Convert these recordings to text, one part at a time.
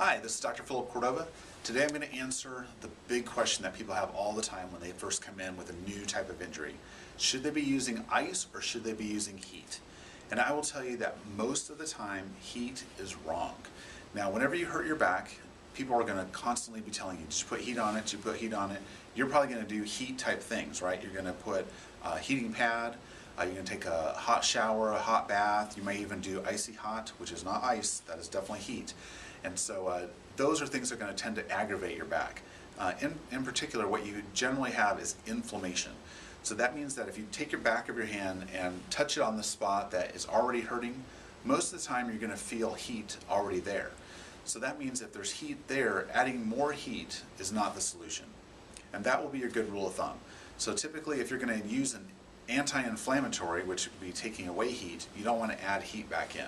Hi, this is Dr. Philip Cordova. Today I'm going to answer the big question that people have all the time when they first come in with a new type of injury. Should they be using ice or should they be using heat? And I will tell you that most of the time heat is wrong. Now whenever you hurt your back, people are going to constantly be telling you, just put heat on it, you put heat on it. You're probably going to do heat type things, right? You're going to put a heating pad, you're going to take a hot shower, a hot bath. You may even do icy hot, which is not ice, that is definitely heat. And so those are things that are going to tend to aggravate your back. In particular, what you generally have is inflammation. So that means that if you take your back of your hand and touch it on the spot that is already hurting, most of the time you're going to feel heat already there. So that means if there's heat there, adding more heat is not the solution. And that will be your good rule of thumb. So typically if you're going to use an anti-inflammatory, which would be taking away heat, you don't want to add heat back in.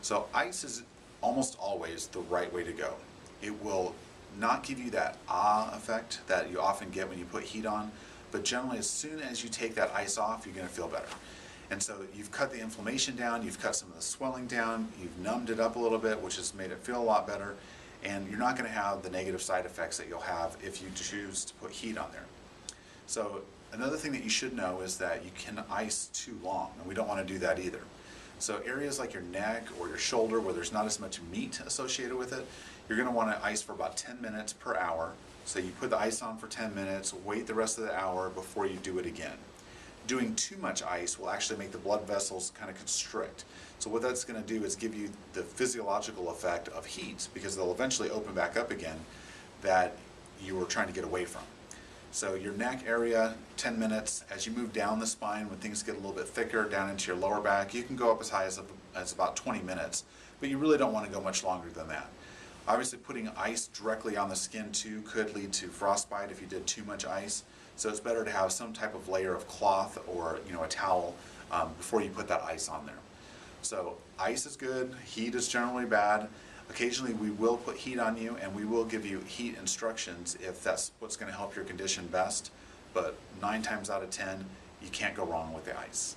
So ice is almost always the right way to go. It will not give you that effect that you often get when you put heat on, but generally as soon as you take that ice off, you're going to feel better. And so you've cut the inflammation down, you've cut some of the swelling down, you've numbed it up a little bit, which has made it feel a lot better, and you're not going to have the negative side effects that you'll have if you choose to put heat on there. So another thing that you should know is that you can ice too long, and we don't want to do that either. So areas like your neck or your shoulder where there's not as much meat associated with it, you're going to want to ice for about 10 minutes per hour. So you put the ice on for 10 minutes, wait the rest of the hour before you do it again. Doing too much ice will actually make the blood vessels kind of constrict. So what that's going to do is give you the physiological effect of heat, because they'll eventually open back up again, that you were trying to get away from. So your neck area, 10 minutes. As you move down the spine, when things get a little bit thicker down into your lower back, you can go up as high as about 20 minutes, but you really don't want to go much longer than that. Obviously putting ice directly on the skin too could lead to frostbite if you did too much ice. So it's better to have some type of layer of cloth or a towel before you put that ice on there. So ice is good, heat is generally bad. Occasionally we will put heat on you and we will give you heat instructions if that's what's going to help your condition best, but 9 times out of 10 you can't go wrong with the ice.